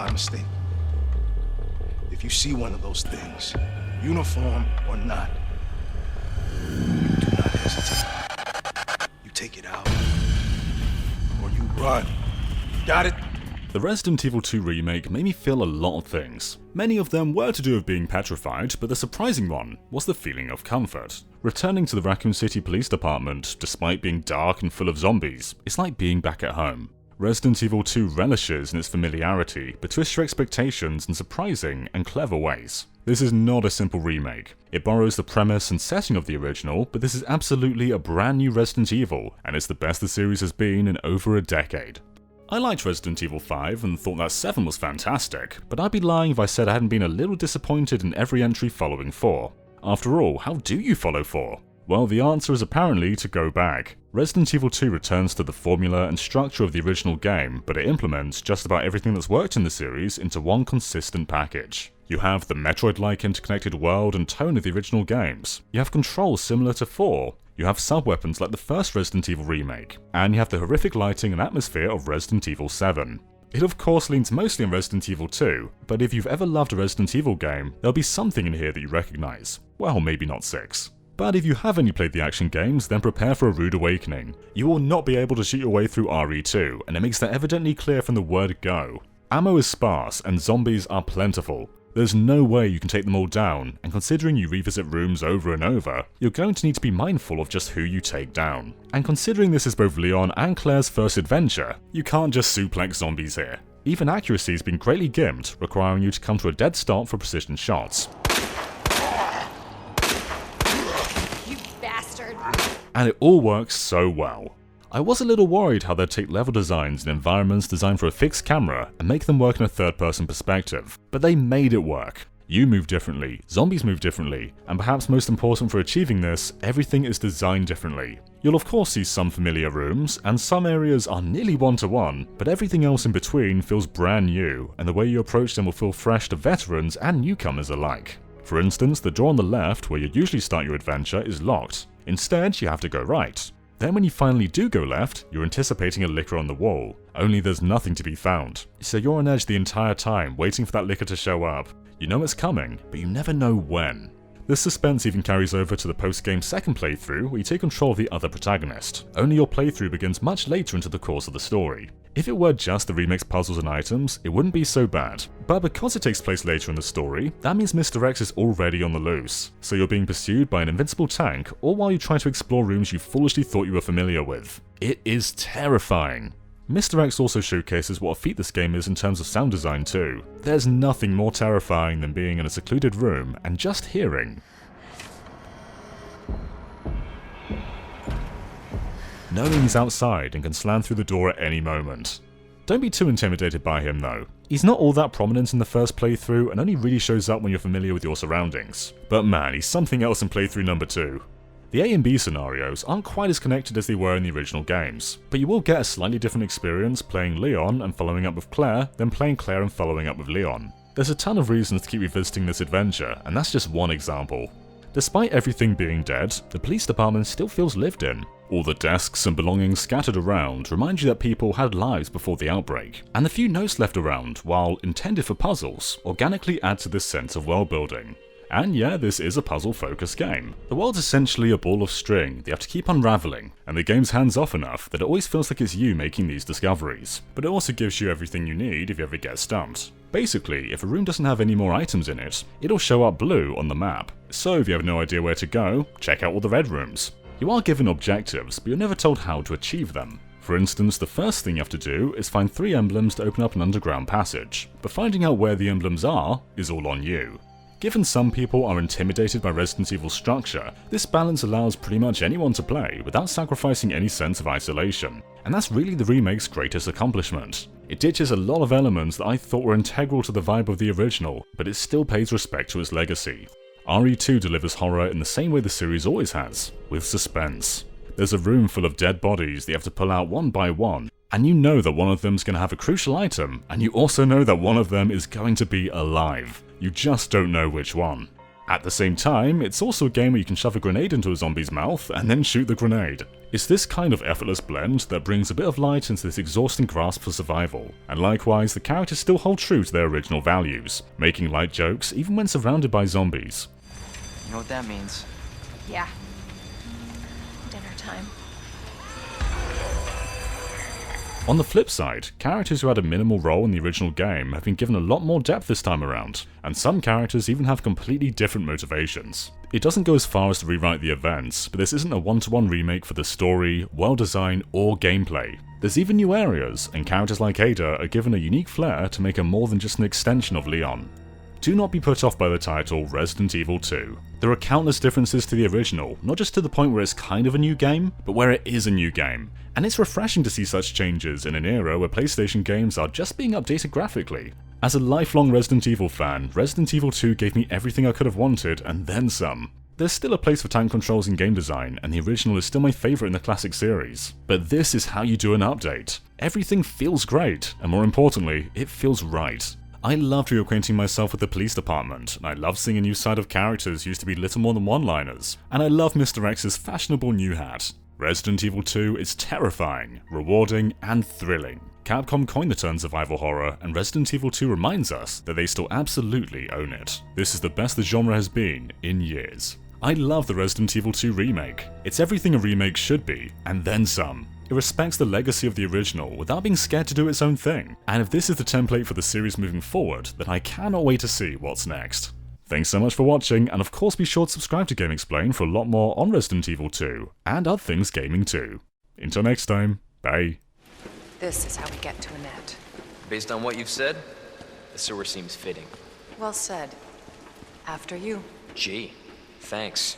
my mistake. If you see one of those things, uniform or not, do not hesitate. You take it out, or you run. Got it? The Resident Evil 2 remake made me feel a lot of things. Many of them were to do with being petrified, but the surprising one was the feeling of comfort. Returning to the Raccoon City Police Department, despite being dark and full of zombies, is like being back at home. Resident Evil 2 relishes in its familiarity, but twists your expectations in surprising and clever ways. This is not a simple remake. It borrows the premise and setting of the original, but this is absolutely a brand new Resident Evil, and it's the best the series has been in over a decade. I liked Resident Evil 5 and thought that 7 was fantastic, but I'd be lying if I said I hadn't been a little disappointed in every entry following 4. After all, how do you follow 4? Well, the answer is apparently to go back. Resident Evil 2 returns to the formula and structure of the original game, but it implements just about everything that's worked in the series into one consistent package. You have the Metroid-like interconnected world and tone of the original games. You have controls similar to 4. You have sub-weapons like the first Resident Evil remake. And you have the horrific lighting and atmosphere of Resident Evil 7. It of course leans mostly on Resident Evil 2, but if you've ever loved a Resident Evil game, there'll be something in here that you recognise. Well, maybe not 6. But if you have only played the action games, then prepare for a rude awakening. You will not be able to shoot your way through RE2, and it makes that evidently clear from the word go. Ammo is sparse, and zombies are plentiful. There's no way you can take them all down, and considering you revisit rooms over and over, you're going to need to be mindful of just who you take down. And considering this is both Leon and Claire's first adventure, you can't just suplex zombies here. Even accuracy has been greatly gimped, requiring you to come to a dead stop for precision shots. You bastard! And it all works so well. I was a little worried how they'd take level designs and environments designed for a fixed camera and make them work in a third-person perspective, but they made it work. You move differently, zombies move differently, and perhaps most important for achieving this, everything is designed differently. You'll of course see some familiar rooms, and some areas are nearly one-to-one, but everything else in between feels brand new, and the way you approach them will feel fresh to veterans and newcomers alike. For instance, the door on the left, where you usually start your adventure, is locked. Instead, you have to go right. Then when you finally do go left, you're anticipating a licker on the wall, only there's nothing to be found. So you're on edge the entire time, waiting for that licker to show up. You know it's coming, but you never know when. This suspense even carries over to the post-game second playthrough, where you take control of the other protagonist, only your playthrough begins much later into the course of the story. If it were just the remake's puzzles and items, it wouldn't be so bad. But because it takes place later in the story, that means Mr. X is already on the loose. So you're being pursued by an invincible tank, all while you try to explore rooms you foolishly thought you were familiar with. It is terrifying. Mr. X also showcases what a feat this game is in terms of sound design too. There's nothing more terrifying than being in a secluded room and just hearing knowing he's outside and can slam through the door at any moment. Don't be too intimidated by him though. He's not all that prominent in the first playthrough and only really shows up when you're familiar with your surroundings. But man, he's something else in playthrough number 2. The A and B scenarios aren't quite as connected as they were in the original games, but you will get a slightly different experience playing Leon and following up with Claire than playing Claire and following up with Leon. There's a ton of reasons to keep revisiting this adventure, and that's just one example. Despite everything being dead, the police department still feels lived in. All the desks and belongings scattered around remind you that people had lives before the outbreak, and the few notes left around, while intended for puzzles, organically add to this sense of world building. And yeah, this is a puzzle-focused game. The world's essentially a ball of string that you have to keep unraveling, and the game's hands-off enough that it always feels like it's you making these discoveries. But it also gives you everything you need if you ever get stumped. Basically, if a room doesn't have any more items in it, it'll show up blue on the map. So if you have no idea where to go, check out all the red rooms. You are given objectives, but you're never told how to achieve them. For instance, the first thing you have to do is find 3 emblems to open up an underground passage, but finding out where the emblems are is all on you. Given some people are intimidated by Resident Evil's structure, this balance allows pretty much anyone to play without sacrificing any sense of isolation, and that's really the remake's greatest accomplishment. It ditches a lot of elements that I thought were integral to the vibe of the original, but it still pays respect to its legacy. RE2 delivers horror in the same way the series always has, with suspense. There's a room full of dead bodies that you have to pull out one by one, and you know that one of them's going to have a crucial item, and you also know that one of them is going to be alive. You just don't know which one. At the same time, it's also a game where you can shove a grenade into a zombie's mouth and then shoot the grenade. It's this kind of effortless blend that brings a bit of light into this exhausting grasp for survival, and likewise the characters still hold true to their original values, making light jokes even when surrounded by zombies. You know what that means? Yeah. Dinner time. On the flip side, characters who had a minimal role in the original game have been given a lot more depth this time around, and some characters even have completely different motivations. It doesn't go as far as to rewrite the events, but this isn't a one-to-one remake for the story, world design, or gameplay. There's even new areas, and characters like Ada are given a unique flair to make her more than just an extension of Leon. Do not be put off by the title Resident Evil 2. There are countless differences to the original, not just to the point where it's kind of a new game, but where it is a new game. And it's refreshing to see such changes in an era where PlayStation games are just being updated graphically. As a lifelong Resident Evil fan, Resident Evil 2 gave me everything I could have wanted and then some. There's still a place for tank controls in game design, and the original is still my favourite in the classic series. But this is how you do an update. Everything feels great, and more importantly, it feels right. I loved reacquainting myself with the police department, and I loved seeing a new side of characters used to be little more than one-liners, and I love Mr. X's fashionable new hat. Resident Evil 2 is terrifying, rewarding, and thrilling. Capcom coined the term survival horror, and Resident Evil 2 reminds us that they still absolutely own it. This is the best the genre has been in years. I love the Resident Evil 2 remake. It's everything a remake should be, and then some. It respects the legacy of the original without being scared to do its own thing. And if this is the template for the series moving forward, then I cannot wait to see what's next. Thanks so much for watching, and of course be sure to subscribe to GameXplain for a lot more on Resident Evil 2, and other things gaming too. Until next time, bye. This is how we get to Annette. Based on what you've said, the sewer seems fitting. Well said. After you. Gee, thanks.